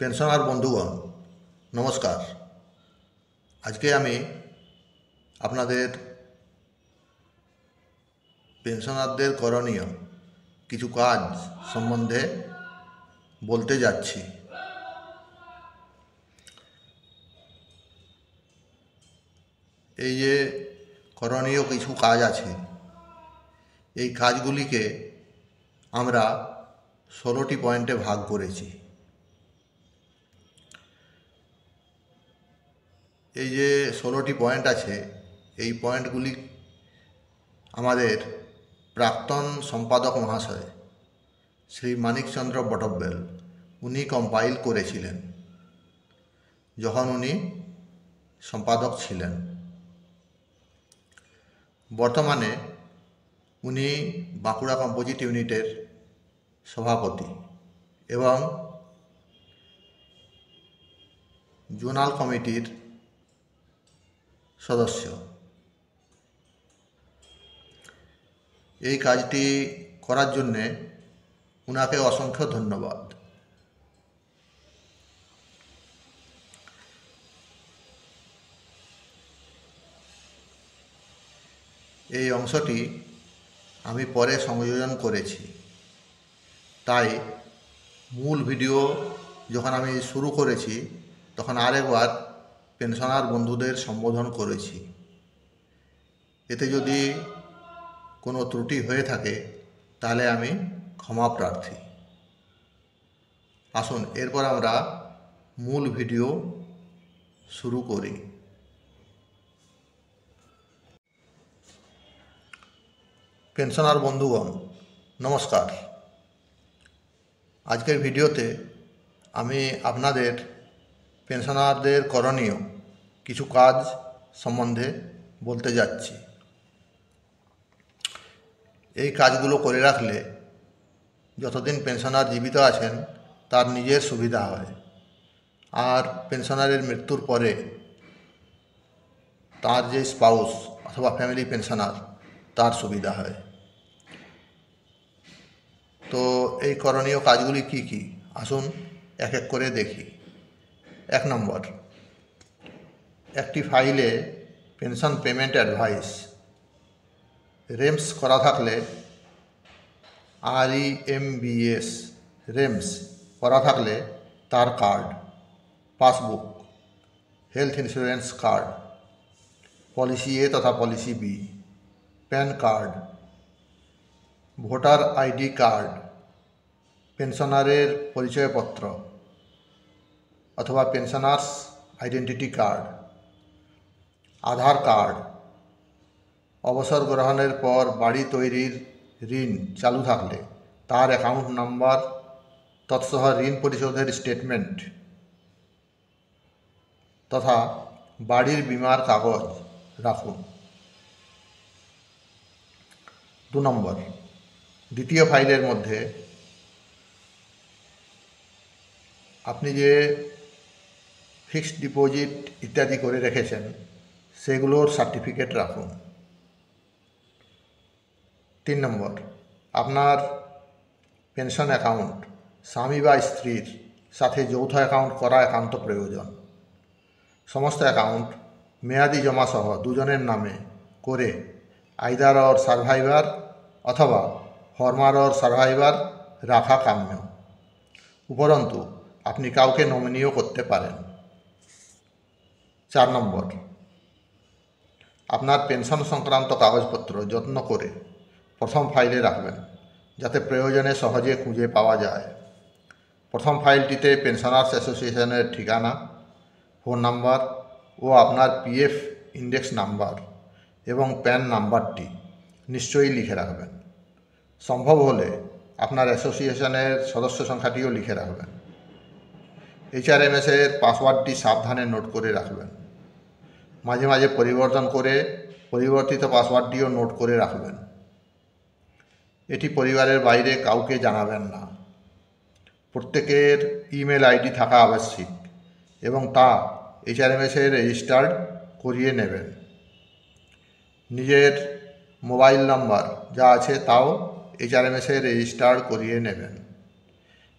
Pensioner বন্ধুগণ নমস্কার। আজকে আমি আপনাদের পেনশনারদের করণীয় কিছু কাজ সম্বন্ধে বলতে যাচ্ছি। এই যে করণীয় কিছু কাজ আছে, এই কাজগুলিকে আমরা 16টি পয়েন্টে ভাগ করেছি। এই যে 16টি পয়েন্ট আছে, এই পয়েন্টগুলি আমাদের প্রাক্তন সম্পাদক মহাশয় শ্রী মানিকচন্দ্র বটব্যল উনি কম্পাইল করেছিলেন যখন উনি সম্পাদক ছিলেন। বর্তমানে উনি বাঁকুড়া কম্পোজিট ইউনিটের সভাপতি এবং জোনাল কমিটির সদস্য। এই কাজটি করার জন্যে ওনাকে অসংখ্য ধন্যবাদ। এই অংশটি আমি পরে সংযোজন করেছি, তাই মূল ভিডিও যখন আমি শুরু করেছি তখন আরেকবার পেনশনার বন্ধুদের সম্বোধন করেছি। এতে যদি কোনো ত্রুটি হয়ে থাকে তাহলে আমি ক্ষমা প্রার্থী। আসুন এরপর আমরা মূল ভিডিও শুরু করি। পেনশনার বন্ধুগণ নমস্কার। আজকের ভিডিওতে আমি আপনাদের পেনশনারদের করণীয় কিছু কাজ সম্বন্ধে বলতে যাচ্ছি। এই কাজগুলো করে রাখলে যতদিন পেনশনার জীবিত আছেন তার নিজের সুবিধা হয়, আর পেনশনারের মৃত্যুর পরে তার যে স্পাউস অথবা ফ্যামিলি পেনশনার তার সুবিধা হয়। তো এই করণীয় কাজগুলি কি কি, আসুন এক এক করে দেখি। 1 নম্বর, একটি ফাইলে পেনশন পেমেন্ট অ্যাডভাইস রেমস করা থাকলে REMBS রেমস করা থাকলে তার card, passbook, health insurance card, policy A তথা policy B, pan card, voter ID card, পেনশনারের পরিচয়পত্র অথবা pensioners identity card, Aadhaar card, অবসর গ্রহণের পর বাড়ি তৈরির ঋণ চালু থাকলে তার অ্যাকাউন্ট নাম্বার তৎসহ ঋণ পরিশোধের স্টেটমেন্ট তথা বাড়ির বীমার কাগজ রাখুন। 2 নম্বর, দ্বিতীয় ফাইলের মধ্যে আপনি যে ফিক্সড ডিপোজিট ইত্যাদি করে রেখেছেন সেগুলোর সার্টিফিকেট রাখুন। 3 নম্বর, আপনার পেনশন অ্যাকাউন্ট স্বামী বা স্ত্রীর সাথে যৌথ অ্যাকাউন্ট করা একান্ত প্রয়োজন। সমস্ত অ্যাকাউন্ট মেয়াদি জমা সহ দুজনের নামে করে আইদার অর সার্ভাইভার অথবা ফর্মার অর সার্ভাইভার রাখা কাম্য। উপরন্তু আপনি কাউকে নমিনিও করতে পারেন। 4 নম্বর, আপনার পেনশন সংক্রান্ত কাগজপত্র যত্ন করে প্রথম ফাইলে রাখবেন যাতে প্রয়োজনে সহজে খুঁজে পাওয়া যায়। প্রথম ফাইলটিতে পেনশনার্স অ্যাসোসিয়েশনের ঠিকানা, ফোন নাম্বার ও আপনার PF ইন্ডেক্স নাম্বার এবং প্যান নাম্বারটি নিশ্চয়ই লিখে রাখবেন। সম্ভব হলে আপনার অ্যাসোসিয়েশনের সদস্য সংখ্যাটিও লিখে রাখবেন। HRMS-এর পাসওয়ার্ডটি সাবধানে নোট করে রাখবেন। মাঝে মাঝে পরিবর্তন করে পরিবর্তিত পাসওয়ার্ডটিও নোট করে রাখবেন। এটি পরিবারের বাইরে কাউকে জানাবেন না। প্রত্যেকের ইমেল আইডি থাকা আবশ্যিক এবং তা HRMS-এর রেজিস্টার্ড করিয়ে নেবেন। নিজের মোবাইল নাম্বার যা আছে তাও HRMS-এর রেজিস্টার্ড করিয়ে নেবেন।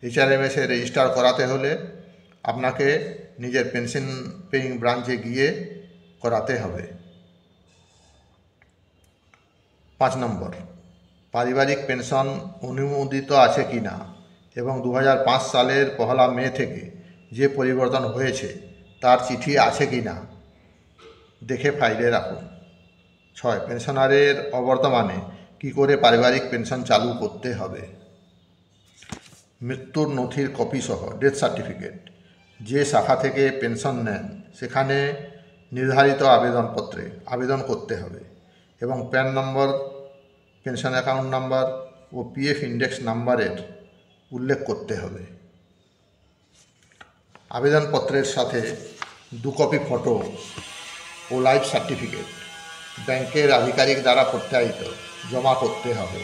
HRMS-এ রেজিস্টার করাতে হলে আপনাকে নিজের পেনশন পেইং ব্রাঞ্চে গিয়ে করাতে হবে। 5 নম্বর, পারিবারিক পেনশন অনুমোদিত আছে কি না এবং 2005 সালের 1 মে থেকে যে পরিবর্তন হয়েছে তার চিঠি আছে কি না দেখে ফাইলে রাখুন। 6, পেনশনারের অবর্তমানে কি করে পারিবারিক পেনশন চালু করতে হবে। মৃত্যুর নথির কপি সহ ডেথ সার্টিফিকেট যে শাখা থেকে পেনশন নেন সেখানে নির্ধারিত আবেদনপত্রে আবেদন করতে হবে এবং pan number, pension account number ও পিএফ ইন্ডেক্স নাম্বারের উল্লেখ করতে হবে। আবেদনপত্রের সাথে 2 কপি ফটো ও লাইফ সার্টিফিকেট ব্যাংকের আধিকারিক দ্বারা প্রত্যায়িত জমা করতে হবে।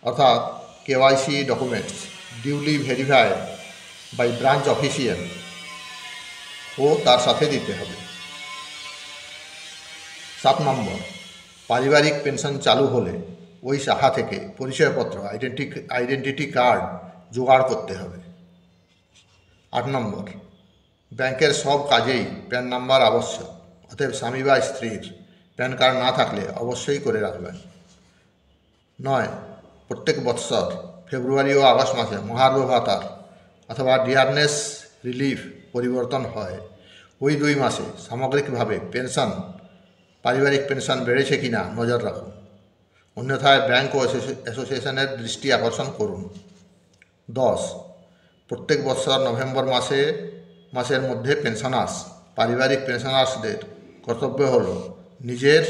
অর্থাৎ KYC documents duly verified by branch official ও তার সাথে দিতে হবে। 7 নম্বর, পারিবারিক পেনশন চালু হলে ওই শাখা থেকে পরিচয়পত্র আইডেন্টিটি কার্ড জোগাড় করতে হবে। 8 নম্বর, ব্যাংকের সব কাজেই প্যান নাম্বার আবশ্যক, অতএব স্বামী বা স্ত্রীর প্যান কার্ড না থাকলে অবশ্যই করে রাখবেন। 9, প্রত্যেক বৎসর ফেব্রুয়ারি ও আগস্ট মাসে মহার্ঘ ভাতার অথবা ডিয়ারনেস রিলিফ পরিবর্তন হয়। ওই 2 মাসে সামগ্রিকভাবে পেনশন, পারিবারিক পেনশন বেড়েছে কিনা নজর রাখুন, অন্যথায় ব্যাংক ও অ্যাসোসিয়েশনের দৃষ্টি আকর্ষণ করুন। 10, প্রত্যেক বৎসর নভেম্বর মাসের মধ্যে পেনশনার্স, পারিবারিক পেনশনার্সদের কর্তব্য হল নিজের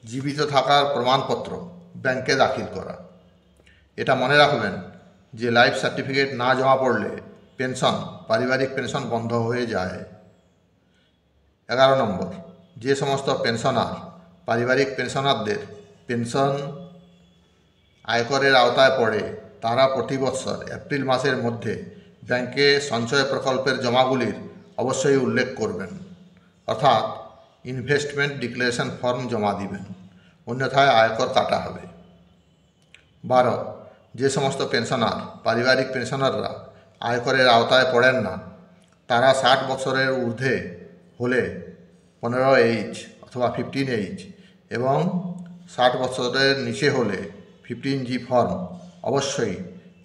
জীবিত থাকার প্রমাণপত্র ব্যাংকে দাখিল করা। এটা মনে রাখবেন যে লাইফ সার্টিফিকেট না জমা পড়লে পেনশন, পারিবারিক পেনশন বন্ধ হয়ে যায়। 11 নম্বর, যে সমস্ত পেনশনার পারিবারিক পেনশনারদের পেনশন আয়করের আওতায় পড়ে তারা প্রতি বৎসর এপ্রিল মাসের মধ্যে ব্যাংকে সঞ্চয় প্রকল্পের জমাগুলির অবশ্যই উল্লেখ করবেন, অর্থাৎ ইনভেস্টমেন্ট ডিক্লারেশন ফর্ম জমা দিবেন, অন্যথায় আয়কর কাটা হবে। 12, যে সমস্ত পেনশনার পারিবারিক পেনশনাররা আয়করের আওতায় পড়েন না তারা 60 বছরের ঊর্ধ্বে হলে 15H অথবা 15H এবং 60 বছরের নিচে হলে 15G ফর্ম অবশ্যই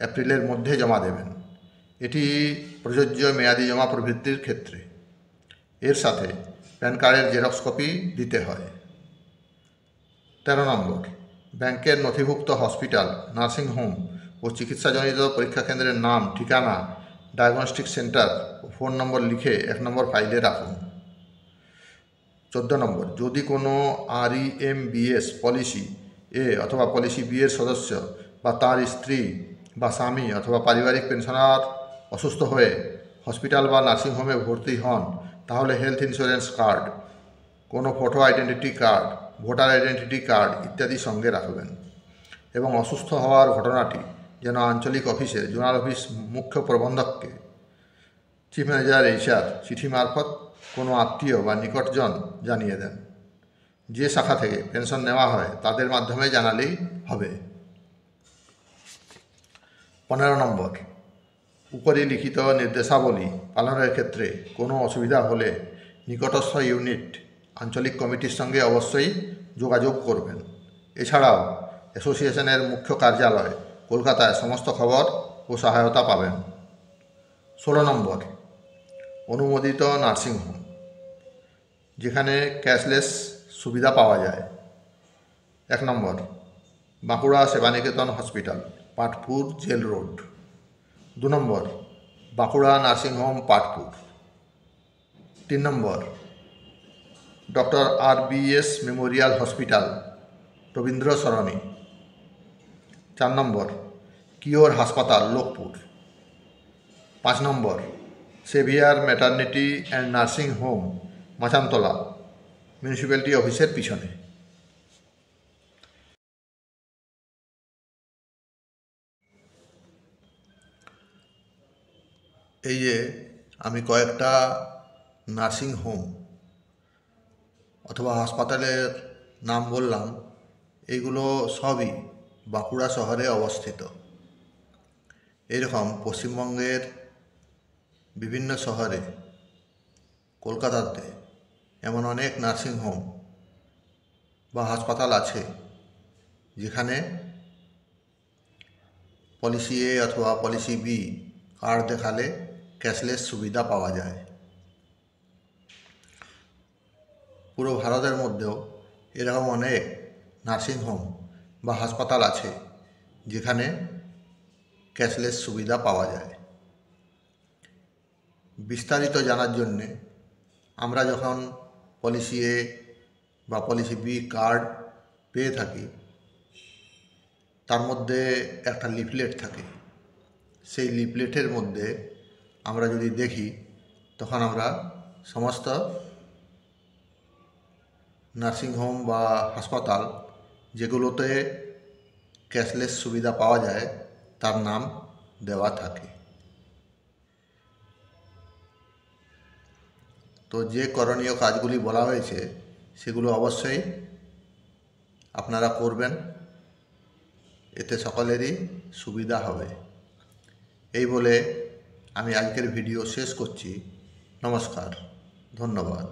এপ্রিলের মধ্যে জমা দেবেন। এটি প্রযোজ্য মেয়াদি জমা প্রবৃত্তির ক্ষেত্রে। এর সাথে প্যান কার্ডের জেরক্স কপি দিতে হয়। 13 নম্বর, ব্যাংকের নথিভুক্ত হসপিটাল, নার্সিংহোম ও চিকিৎসাজনিত পরীক্ষা কেন্দ্রের নাম, ঠিকানা, ডায়াগনস্টিক সেন্টার ও ফোন নম্বর লিখে 1 নম্বর ফাইলে রাখুন। 14 নম্বর, যদি কোনো REMBS পলিসি এ অথবা পলিসি বি এর সদস্য বা তার স্ত্রী বা স্বামী অথবা পারিবারিক পেনশনার অসুস্থ হয়ে হসপিটাল বা নার্সিংহোমে ভর্তি হন তাহলে হেলথ ইন্স্যুরেন্স কার্ড, কোনো photo identity card, voter identity card ইত্যাদি সঙ্গে রাখবেন এবং অসুস্থ হওয়ার ঘটনাটি যেন আঞ্চলিক অফিসে জোনাল অফিস মুখ্য প্রবন্ধককে, চিফ ম্যানেজার HR চিঠি মারফত কোনো আত্মীয় বা নিকটজন জানিয়ে দেন। যে শাখা থেকে পেনশন নেওয়া হয় তাদের মাধ্যমে জানালেই হবে। 15 নম্বর, উপরে লিখিত নির্দেশাবলী পালনের ক্ষেত্রে কোনো অসুবিধা হলে নিকটস্থ ইউনিট আঞ্চলিক কমিটির সঙ্গে অবশ্যই যোগাযোগ করবেন। এছাড়াও অ্যাসোসিয়েশনের মুখ্য কার্যালয় কলকাতায় সমস্ত খবর ও সহায়তা পাবেন। 16 নম্বর, অনুমোদিত নার্সিংহোম যেখানে ক্যাশলেস সুবিধা পাওয়া যায়। 1 number, Bankura Sebaniketan hospital, Patpur jail road. 2 number, Bankura nursing home, Patpur. 3 number, doctor RBS memorial hospital, Rabindra Sarani. 4 number, cure হাসপাতাল, Lokpur. 5 number, saviour maternity and nursing home, Machantala, municipality অফিসের পিছনে। এই যে আমি কয়েকটা নার্সিং হোম অথবা হাসপাতালের নাম বললাম, এইগুলো সবই বাঁকুড়া শহরে অবস্থিত। এরকম পশ্চিমবঙ্গের বিভিন্ন শহরে, কলকাতাতে এমন অনেক নার্সিংহোম বা হাসপাতাল আছে যেখানে পলিসি এ অথবা পলিসি বি কার্ড দেখালে ক্যাশলেস সুবিধা পাওয়া যায়। পুরো ভারতের মধ্যেও এরকম অনেক নার্সিংহোম বা হাসপাতাল আছে যেখানে ক্যাশলেস সুবিধা পাওয়া যায়। বিস্তারিত জানার জন্যে আমরা যখন পলিসি এ বা পলিসি বি কার্ড পেয়ে থাকি, তার মধ্যে একটা লিফলেট থাকে। সেই লিফলেটের মধ্যে আমরা যদি দেখি, তখন আমরা সমস্ত নার্সিংহোম বা হাসপাতাল যেগুলোতে ক্যাশলেস সুবিধা পাওয়া যায় তার নাম দেওয়া থাকে। তো যে করণীয় কাজগুলি বলা হয়েছে সেগুলো অবশ্যই আপনারা করবেন, এতে সকলেরই সুবিধা হবে। এই বলে আমি আজকের ভিডিও শেষ করছি। নমস্কার, ধন্যবাদ।